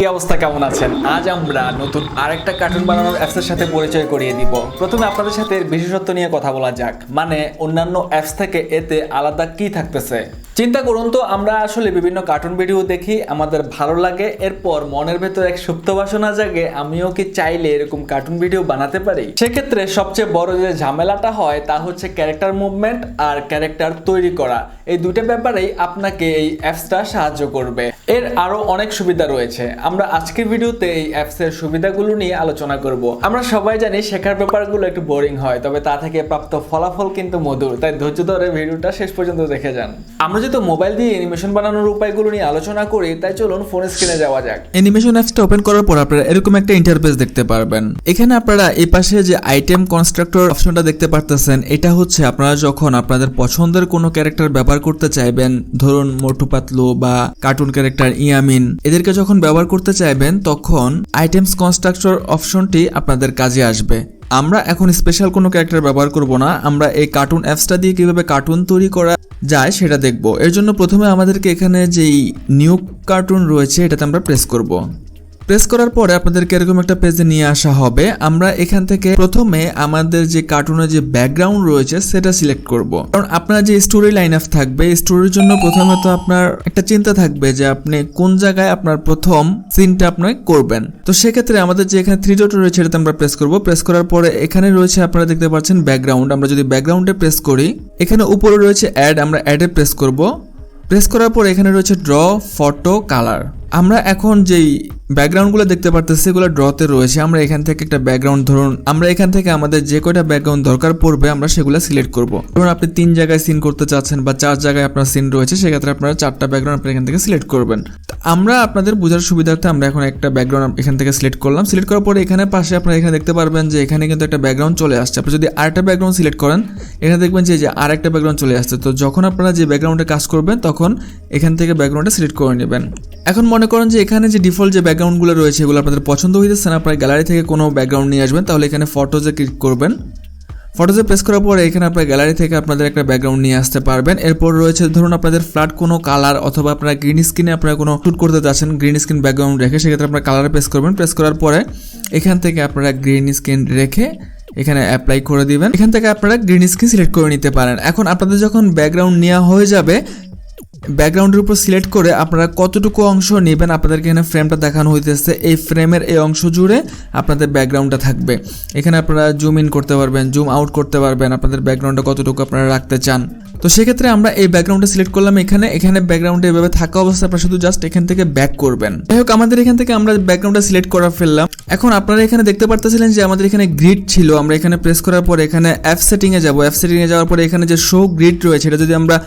কি অবস্থা, কেমন আছেন? আজ আমরা নতুন আরেকটা কার্টুন বানানোর অ্যাপসের সাথে পরিচয় করিয়ে দিব। প্রথমে আপনাদের সাথে এর বিশেষত্ব নিয়ে কথা বলা যাক, মানে অন্যান্য অ্যাপস থেকে এতে আলাদা কি থাকতেছে। চিন্তা করুন তো, আমরা আসলে বিভিন্ন কার্টুন ভিডিও দেখি, আমাদের ভালো লাগে, এরপর মনের ভেতর এক সুপ্ত বাসনা জাগে আমিও কি চাইলে এরকম কার্টুন ভিডিও বানাতে পারি। সেক্ষেত্রে সবচেয়ে বড় যে ঝামেলাটা হয় তা হচ্ছে ক্যারেক্টার মুভমেন্ট আর ক্যারেক্টার তৈরি করা। এই দুটো ব্যাপারেই আপনাকে এই অ্যাপসটা সাহায্য করবে। এর আরো অনেক সুবিধা রয়েছে, আমরা আজকের ভিডিওতে এই অ্যাপসের সুবিধাগুলো নিয়ে আলোচনা করব। আমরা সবাই জানি শেখার ব্যাপারগুলো একটু বোরিং হয়, তবে তা থেকে প্রাপ্ত ফলাফল কিন্তু মধুর, তাই ধৈর্য ধরে ভিডিওটা শেষ পর্যন্ত দেখে যান। আমরা যেহেতু মোবাইল দিয়ে অ্যানিমেশন বানানোর উপায়গুলো নিয়ে আলোচনা করি, তাই চলুন ফোন স্ক্রিনে যাওয়া যাক। অ্যানিমেশন অ্যাপসটা ওপেন করার পর আপনারা এরকম একটা ইন্টারফেস দেখতে পারবেন। এখানে আপনারা এই পাশে যে আইটেম কনস্ট্রাক্টর অপশনটা দেখতে পারতেছেন, এটা হচ্ছে আপনারা যখন আপনাদের পছন্দের কোনো ক্যারেক্টার ব্যবহার করতে চাইবেন, ধরুন মোটু পাতলু বা কার্টুন ক্যারেক্টার ইয়ামিন, এদেরকে যখন ব্যবহার করতে চাইবেন তখন আইটেমস কনস্ট্রাক্টর অপশনটি আপনাদের কাজে আসবে। আমরা এখন স্পেশাল কোনো ক্যারেক্টার ব্যবহার করব না, আমরা এই কার্টুন অ্যাপসটা দিয়ে কিভাবে কার্টুন তৈরি করা যায় সেটা দেখব। এর জন্য প্রথমে আমাদেরকে এখানে যেই নিউ কার্টুন রয়েছে এটাতে আমরা প্রেস করব। প্রেস করার পরে আপনাদেরকে এরকম একটা পেজে নিয়ে আসা হবে। আমরা এখান থেকে প্রথমে আমাদের যে কার্টুনের যে ব্যাকগ্রাউন্ড রয়েছে সেটা সিলেক্ট করব, কারণ আপনার যে স্টোরি লাইন আপ থাকবে, স্টোরির জন্য প্রথমে তো আপনার একটা চিন্তা থাকবে যে আপনি কোন জায়গায় আপনার প্রথম সিনটা আপনি করবেন। তো সেক্ষেত্রে আমাদের যে এখানে থ্রি ডট রয়েছে এটাতে আমরা প্রেস করব। প্রেস করার পরে এখানে রয়েছে আপনারা দেখতে পাচ্ছেন ব্যাকগ্রাউন্ড। আমরা যদি ব্যাকগ্রাউন্ডে প্রেস করি, এখানে উপরে রয়েছে অ্যাড, আমরা অ্যাডে প্রেস করব। প্রেস করার পর এখানে রয়েছে ড্র, ফটো, কালার। আমরা এখন যেই ব্যাকগ্রাউন্ডগুলো দেখতে পারতেছি সেগুলো ড্রতে রয়েছে। আমরা এখান থেকে একটা ব্যাকগ্রাউন্ড, ধরুন আমরা এখান থেকে আমাদের যে কয়টা ব্যাকগ্রাউন্ড দরকার পড়বে আমরা সেগুলো সিলেক্ট করব। ধরুন আপনি 3 জায়গায় সিন করতে চাচ্ছেন বা 4 জায়গায় আপনার সিন রয়েছে, সেক্ষেত্রে আপনারা 4টা ব্যাকগ্রাউন্ড আপনি এখান থেকে সিলেক্ট করবেন। আমরা আপনাদের বোঝার সুবিধার্থে আমরা এখন একটা ব্যাকগ্রাউন্ড এখান থেকে সিলেক্ট করলাম। সিলেক্ট করার পরে এখানে পাশে আপনারা এখানে দেখতে পারবেন যে এখানে কিন্তু একটা ব্যাকগ্রাউন্ড চলে আসছে। আপনি যদি আরেকটা ব্যাকগ্রাউন্ড সিলেক্ট করেন, এখানে দেখবেন যে আরেকটা ব্যাকগ্রাউন্ড চলে আসছে। তো যখন আপনারা যে ব্যাকগ্রাউন্ডে কাজ করবেন তখন এখান থেকে ব্যাকগ্রাউন্ডটা সিলেক্ট করে নেবেন। এখন মনে করেন যে এখানে যে ডিফল্ট যে ব্যাকগ্রাউন্ডগুলো রয়েছে এগুলো আপনাদের পছন্দ হইতেছে না, আপনারা গ্যালারি থেকে কোনো ব্যাকগ্রাউন্ড নিয়ে আসবেন, তাহলে এখানে ফটোজে ক্লিক করবেন। ফটোজে প্রেস করার পরে এখানে আপনার গ্যালারি থেকে আপনাদের একটা ব্যাকগ্রাউন্ড নিয়ে আসতে পারবেন। এরপর রয়েছে ধরুন আপনাদের ফ্ল্যাট কোনো কালার অথবা আপনারা গ্রিন স্ক্রিনে আপনারা কোনো শ্যুট করতে চাচ্ছেন, গ্রিন স্ক্রিন ব্যাকগ্রাউন্ড রেখে, সেক্ষেত্রে আপনারা কালারে প্রেস করবেন। প্রেস করার পরে এখান থেকে আপনারা গ্রিন স্ক্রিন রেখে এখানে অ্যাপ্লাই করে দিবেন। এখান থেকে আপনারা গ্রিন স্ক্রিন সিলেক্ট করে নিতে পারেন। এখন আপনাদের যখন ব্যাকগ্রাউন্ড নেওয়া হয়ে যাবে, ব্যাকগ্রাউন্ডের উপর সিলেক্ট করে আপনারা কতটুকু অংশ নেবেন, আপনাদেরকে এখানে ফ্রেমটা দেখানো হইতেছে, এই ফ্রেমের এই অংশ জুড়ে আপনাদের ব্যাকগ্রাউন্ডটা থাকবে। এখানে আপনারা জুম ইন করতে পারবেন, জুম আউট করতে পারবেন, আপনাদের ব্যাকগ্রাউন্ডটা কতটুকু আপনারা রাখতে চান। তো সেক্ষেত্রে আমরা এই ব্যাকগ্রাউন্ডটা সিলেক্ট করলাম। এখানে ব্যাকগ্রাউন্ডে এভাবে থাকা অবস্থায় আপনারা শুধু জাস্ট এখান থেকে ব্যাক করবেন। যাই হোক, আমাদের এখান থেকে আমরা ব্যাকগ্রাউন্ডটা সিলেক্ট করা ফেললাম। এখন আপনারা এখানে দেখতে পারতেছিলেন যে আমাদের এখানে গ্রিড ছিল। আমরা এখানে প্রেস করার পর এখানে অ্যাপ সেটিংয়ে যাব। অ্যাপ সেটিংয়ে যাওয়ার পরে এখানে যে শো গ্রিড রয়েছে এটা যদি আমরা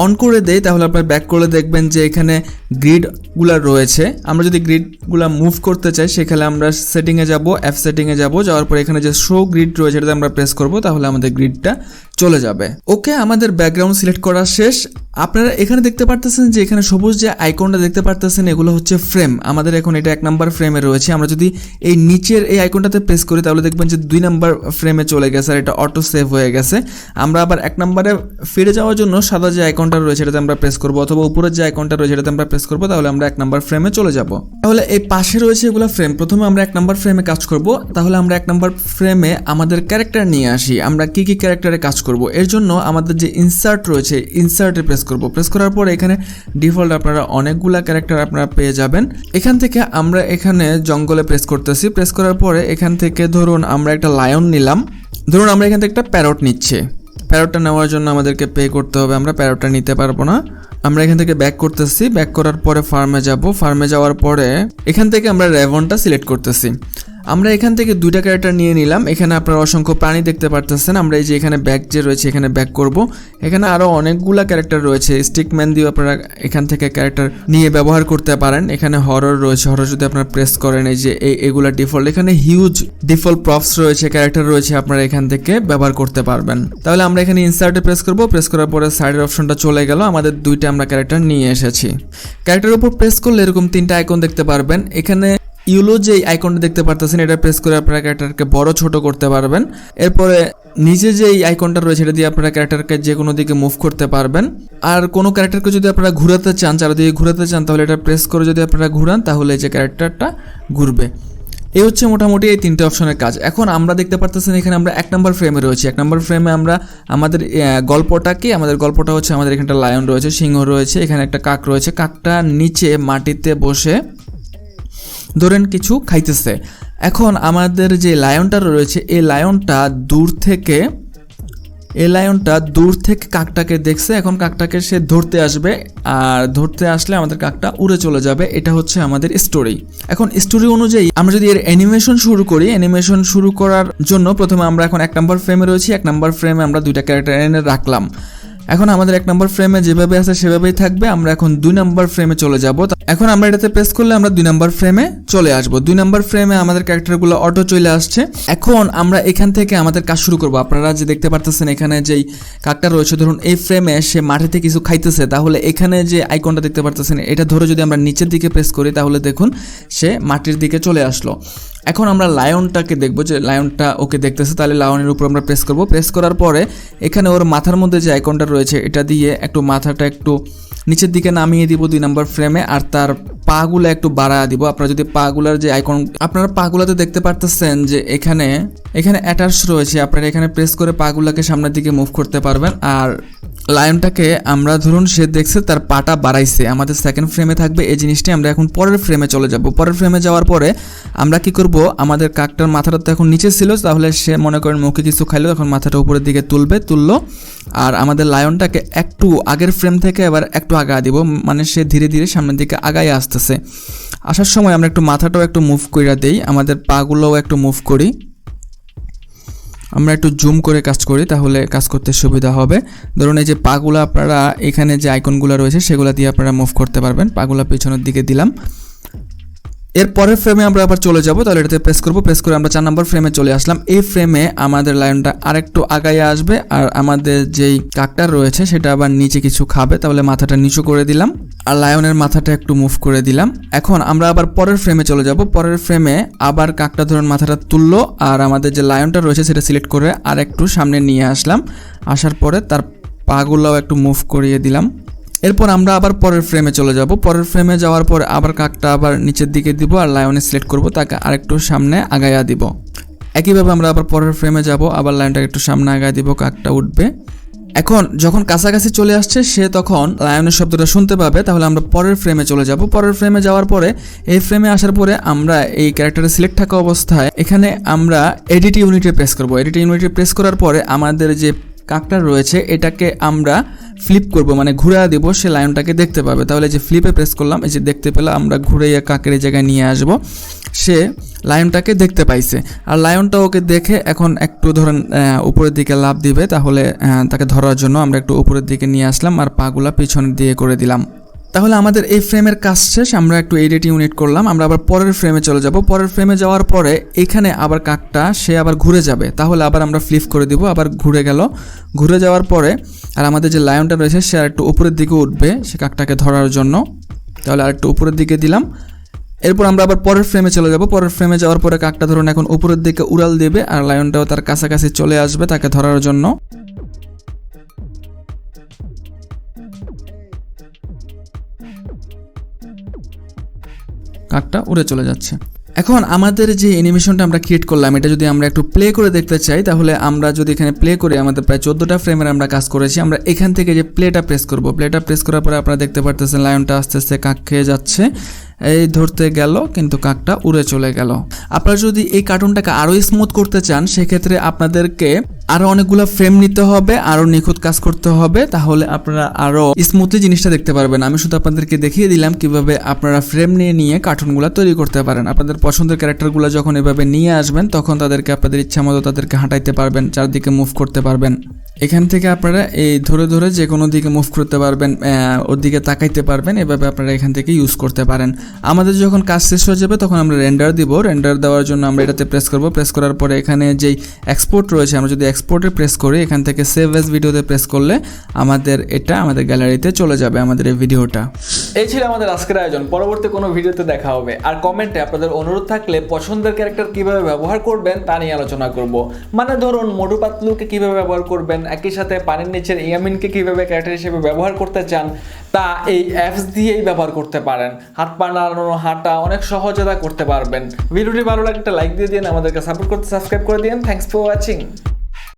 অন করে দেই, তাহলে আপনার ব্যাক করলে দেখবেন যে এখানে গ্রিডগুলো রয়েছে। আমরা যদি গ্রিডগুলো মুভ করতে চাই, সেখানে আমরা সেটিংয়ে যাব, অ্যাপ সেটিংয়ে যাব, যাওয়ার পরে এখানে যে শো গ্রিড রয়েছে এটাতে আমরা প্রেস করব, তাহলে আমাদের গ্রিডটা চলে যাবে। ওকে, আমাদের ব্যাকগ্রাউন্ড সিলেক্ট করা শেষ। আপনারা এখানে দেখতে পারতেছেন যে এখানে সবুজ যে আইকনটা দেখতে পারতেছেন এগুলো হচ্ছে ফ্রেম। আমাদের এখন এটা 1 নাম্বার ফ্রেমে রয়েছে। আমরা যদি এই নিচের এই আইকনটাতে প্রেস করি তাহলে দেখবেন যে 2 নাম্বার ফ্রেমে চলে গেছে আর এটা অটো সেভ হয়ে গেছে। আমরা আবার 1 নাম্বারে ফিরে যাওয়ার জন্য সাদা যে আইকনটা রয়েছে এটাতে আমরা প্রেস করব, অথবা উপরের যে আইকনটা রয়েছে এটাতে আমরা প্রেস করব, তাহলে আমরা 1 নাম্বার ফ্রেমে চলে যাব। তাহলে এই পাশে রয়েছে এগুলো ফ্রেম। প্রথমে আমরা 1 নাম্বার ফ্রেমে কাজ করব। তাহলে আমরা 1 নাম্বার ফ্রেমে আমাদের ক্যারেক্টার নিয়ে আসি। আমরা কি কি ক্যারেক্টারে কাজ করব, এর জন্য আমাদের যে ইনসার্ট রয়েছে ইনসার্টে প্রেস করব। প্রেস করার পর এখানে ডিফল্ট আপনারা অনেকগুলা ক্যারেক্টার আপনারা পেয়ে যাবেন। এখান থেকে আমরা এখানে জঙ্গলে প্রেস করতেছি। প্রেস করার পরে এখান থেকে ধরুন আমরা একটা লায়ন নিলাম। ধরুন আমরা এখান থেকে একটা প্যারট নিচ্ছি। প্যারটটা নেওয়ার জন্য আমাদেরকে পে করতে হবে, আমরা প্যারটটা নিতে পারবো না। আমরা এখান থেকে ব্যাক করতেছি। ব্যাক করার পরে ফার্মে যাব। ফার্মে যাওয়ার পরে এখান থেকে আমরা রেভনটা সিলেক্ট করতেছি। আমরা এখান থেকে 2টা ক্যারেক্টার নিয়ে নিলাম। এখানে আপনারা অসংখ্য প্রাণী দেখতে পারতেছেন। আমরা এই যে এখানে ব্যাক যে রয়েছে এখানে ব্যাক করব। এখানে আরও অনেকগুলা ক্যারেক্টার রয়েছে। স্টিকম্যান দিয়ে আপনারা এখান থেকে ক্যারেক্টার নিয়ে ব্যবহার করতে পারেন। এখানে হরর রয়েছে, হরর যদি আপনারা প্রেস করেন এই যে এগুলা ডিফল্ট। এখানে হিউজ ডিফল্ট প্রপস রয়েছে, ক্যারেক্টার রয়েছে, আপনারা এখান থেকে ব্যবহার করতে পারবেন। তাহলে আমরা এখানে ইনসার্টে প্রেস করব। প্রেস করার পরে সাইডের অপশনটা চলে গেল। আমাদের 2টা আমরা ক্যারেক্টার নিয়ে এসেছি। ক্যারেক্টারের উপর প্রেস করলে এরকম 3টা আইকন দেখতে পারবেন। এখানে ইউলো যে আইকনটা দেখতে পারতেছেন এটা প্রেস করে আপনারা ক্যারেক্টারকে বড় ছোট করতে পারবেন। এরপরে নিচে যে এই আইকনটা রয়েছে এটা দিয়ে আপনারা ক্যারেক্টারকে যে কোনো দিকে মুভ করতে পারবেন। আর কোনো ক্যারেক্টারকে যদি আপনারা ঘোরাতে চান, চারিদিকে ঘোরাতে চান, তাহলে এটা প্রেস করে যদি আপনারা ঘুরান তাহলে যে ক্যারেক্টারটা ঘুরবে। এই হচ্ছে মোটামুটি এই তিনটে অপশনের কাজ। এখন আমরা দেখতে পারতেছেন এখানে আমরা 1 নম্বর ফ্রেমে রয়েছি। 1 নম্বর ফ্রেমে আমরা আমাদের আমাদের গল্পটা হচ্ছে আমাদের এখানটা লায়ন রয়েছে, সিংহ রয়েছে, এখানে একটা কাক রয়েছে। কাকটা নিচে মাটিতে বসে ধরেন কিছু খাইতেছে। এখন আমাদের যে লায়নটা রয়েছে এই লায়নটা দূর থেকে কাকটাকে দেখছে। এখন কাকটাকে সে ধরতে আসবে, আর ধরতে আসলে আমাদের কাকটা উড়ে চলে যাবে। এটা হচ্ছে আমাদের স্টোরি। এখন স্টোরি অনুযায়ী আমরা যদি এর অ্যানিমেশন শুরু করি, অ্যানিমেশন শুরু করার জন্য প্রথমে আমরা এখন 1 নম্বর ফ্রেমে রয়েছি। 1 নম্বর ফ্রেমে আমরা 2টা ক্যারেক্টার এনে রাখলাম। এখন আমাদের 1 নম্বর ফ্রেমে যেভাবে আছে সেভাবেই থাকবে। আমরা এখন 2 নম্বর ফ্রেমে চলে যাব। এখন আমরা এটাতে প্রেস করলে আমরা 2 নম্বর ফ্রেমে চলে আসব। 2 নম্বর ফ্রেমে আমাদের ক্যারেক্টারগুলো অটো চলে আসছে। এখন আমরা এখান থেকে আমাদের কাজ শুরু করব। আপনারা যে দেখতে পারতেছেন এখানে যেই কাকটা রয়েছে, ধরুন এই ফ্রেমে সে মাটিতে কিছু খাইতেছে, তাহলে এখানে যে আইকনটা দেখতে পারতেছেন এটা ধরে যদি আমরা নিচের দিকে প্রেস করি তাহলে দেখুন সে মাটির দিকে চলে আসলো। এখন আমরা লায়নটাকে দেখব যে লায়নটা ওকে দেখতেছে, তাহলে লায়নের উপর আমরা প্রেস করব। প্রেস করার পরে এখানে ওর মাথার মধ্যে যে আইকনটা রয়েছে এটা দিয়ে একটু মাথাটা একটু নিচের দিকে নামিয়ে দিব 2 নম্বর ফ্রেমে, আর তার পাগুলো একটু বাড়ায় দিব। আপনারা যদি পাগুলার যে আইকন আপনারা পাগুলাতে দেখতে পারতেছেন যে এখানে অ্যাটাচ রয়েছে, আপনারা এখানে প্রেস করে পাগুলাকে সামনের দিকে মুভ করতে পারবেন। আর লায়নটাকে আমরা ধরুন সে দেখছে তার পাটা বাড়াইছে, আমাদের 2nd ফ্রেমে থাকবে এই জিনিসটি। আমরা এখন পরের ফ্রেমে চলে যাব। পরের ফ্রেমে যাওয়ার পরে আমরা কি করব, আমাদের কাকটার মাথাটা তো এখন নিচে ছিল, তাহলে সে মনে করেন মুখে কিছু খাইলো, তখন মাথাটা উপরের দিকে তুললো। আর আমাদের লায়নটাকে একটু আগের ফ্রেম থেকে এবার একটু আগায় দিব, মানে সে ধীরে ধীরে সামনের দিকে আগায় আসতেছে। আসার সময় আমরা একটু মাথাটাও একটু মুভ করে দেই, আমাদের পাগুলোও একটু মুভ করি। আমরা একটু জুম করে কাজ করি তাহলে কাজ করতে সুবিধা হবে। ধরুন এই যে পাগুলা আপনারা এখানে যে আইকনগুলো রয়েছে সেগুলো দিয়ে আপনারা মুভ করতে পারবেন। পাগুলা পিছনের দিকে দিলাম। এর পরের ফ্রেমে আমরা আবার চলে যাব, তাহলে এটাতে প্রেস করব। প্রেস করে আমরা 4 নম্বর ফ্রেমে চলে আসলাম। এই ফ্রেমে আমাদের লায়নটা আরেকটু আগাইয়া আসবে, আর আমাদের যেই কাকটা রয়েছে সেটা আবার নিচে কিছু খাবে, তাহলে মাথাটা নিচু করে দিলাম আর লায়নের মাথাটা একটু মুভ করে দিলাম। এখন আমরা আবার পরের ফ্রেমে চলে যাব। পরের ফ্রেমে আবার কাকটা ধরুন মাথাটা তুললো, আর আমাদের যে লায়নটা রয়েছে সেটা সিলেক্ট করে আর একটু সামনে নিয়ে আসলাম। আসার পরে তার পাগুলোও একটু মুভ করিয়ে দিলাম। এরপর আমরা আবার পরের ফ্রেমে চলে যাব। পরের ফ্রেমে যাওয়ার পর আবার কাকটা আবার নিচের দিকে দিব, আর লায়নে সিলেক্ট করব, তাকে আরেকটু সামনে আগায়া দিব। একইভাবে আমরা আবার পরের ফ্রেমে যাব, আবার লাইনটাকে একটু সামনে আগায় দিব, কাকটা উঠবে। এখন যখন কাছাকাছি চলে আসছে সে তখন লায়নের শব্দটা শুনতে পাবে, তাহলে আমরা পরের ফ্রেমে চলে যাব। পরের ফ্রেমে যাওয়ার পরে এই ফ্রেমে আসার পরে আমরা এই ক্যারেক্টারে সিলেক্ট থাকা অবস্থায় এখানে আমরা এডিট ইউনিটে প্রেস করব। এডিট ইউনিটে প্রেস করার পরে আমাদের যে কাকটা রয়েছে এটাকে আমরা ফ্লিপ করব, মানে ঘুরিয়ে দেব, সে লায়নটাকে দেখতে পাবে। তাহলে যে ফ্লিপে প্রেস করলাম, এই যে দেখতে পেলে আমরা ঘুরিয়ে কাকের জায়গায় নিয়ে আসব। সে লায়নটাকে দেখতে পাইছে, আর লায়নটা ওকে দেখে এখন একটু ধরেন উপরের দিকে লাফ দিবে, তাহলে তাকে ধরার জন্য আমরা একটু উপরের দিকে নিয়ে আসলাম আর পাগুলা পিছনের দিয়ে করে দিলাম। তাহলে আমাদের এই ফ্রেমের কাজ শেষ। আমরা একটু এডিট ইউনিট করলাম, আমরা আবার পরের ফ্রেমে চলে যাব। পরের ফ্রেমে যাওয়ার পরে এখানে আবার কাকটা সে আবার ঘুরে যাবে, তাহলে আবার আমরা ফ্লিপ করে দিব, আবার ঘুরে গেল। ঘুরে যাওয়ার পরে আর আমাদের যে লায়নটা রয়েছে সে আর একটু উপরের দিকে উঠবে সে কাকটাকে ধরার জন্য, তাহলে আর একটু উপরের দিকে দিলাম। এরপর আমরা আবার পরের ফ্রেমে চলে যাব। পরের ফ্রেমে যাওয়ার পরে কাকটা ধরুন এখন উপরের দিকে উড়াল দেবে, আর লায়নটাও তার কাছাকাছি চলে আসবে তাকে ধরার জন্য। কাকটা উড়ে চলে যাচ্ছে। এখন আমাদের যে অ্যানিমেশনটা আমরা ক্রিয়েট করলাম এটা যদি আমরা একটু প্লে করে দেখতে চাই, তাহলে আমরা যদি এখানে প্লে করি, আমাদের প্রায় 14টা ফ্রেমের আমরা কাজ করেছি। আমরা এখান থেকে যে প্লেটা প্রেস করব, প্লেটা প্রেস করার পরে আপনারা দেখতে পারতেছেন লায়নটা আস্তে আস্তে কাক খেয়ে যাচ্ছে, এই ধরতে গেল কিন্তু কাকটা উড়ে চলে গেল। আপনারা যদি এই কার্টুনটাকে আরও স্মুথ করতে চান সেক্ষেত্রে আপনাদেরকে আরও অনেকগুলো ফ্রেম নিতে হবে, আরও নিখুঁত কাজ করতে হবে, তাহলে আপনারা আরও স্মুথলি জিনিসটা দেখতে পারবেন। আমি শুধু আপনাদেরকে দেখিয়ে দিলাম কিভাবে আপনারা ফ্রেম নিয়ে কার্টুনগুলো তৈরি করতে পারেন। আপনাদের পছন্দের ক্যারেক্টারগুলো যখন এভাবে নিয়ে আসবেন তখন তাদেরকে আপনাদের ইচ্ছা মতো তাদেরকে হাঁটাইতে পারবেন, চারদিকে মুভ করতে পারবেন। এখান থেকে আপনারা এই ধরে ধরে যে কোনো দিকে মুভ করতে পারবেন, ওর দিকে তাকাইতে পারবেন, এভাবে আপনারা এখান থেকে ইউজ করতে পারেন। আমাদের যখন কাজ শেষ হয়ে যাবে তখন আমরা রেন্ডার দিব। রেন্ডার দেওয়ার জন্য আমরা এটাতে প্রেস করব। প্রেস করার পরে এখানে যেই এক্সপোর্ট রয়েছে আমরা যদি এক্সপোর্টে প্রেস করি, এখান থেকে সেভ অ্যাজ ভিডিওতে প্রেস করলে আমাদের গ্যালারিতে চলে যাবে আমাদের এই ভিডিওটা। এই ছিল আমাদের আজকের আয়োজন। পরবর্তী কোনো ভিডিওতে দেখা হবে। আর কমেন্টে আপনাদের অনুরোধ থাকলে পছন্দের ক্যারেক্টার কিভাবে ব্যবহার করবেন তা নিয়ে আলোচনা করব। মানে ধরুন মোটু পাতলুকে কিভাবে ব্যবহার করবেন, একই সাথে পানির নিচের ইয়ামিনকে কিভাবে ক্যারেক্টার হিসেবে ব্যবহার করতে চান তা এই অ্যাপস দিয়েই ব্যবহার করতে পারেন। হাত পা নাড়ানো, হাঁটা অনেক সহজে তা করতে পারবেন। ভিডিওটি ভালো লাগলে একটা লাইক দিয়ে দিন, আমাদেরকে সাপোর্ট করতে সাবস্ক্রাইব করে দিন। Thanks for watching.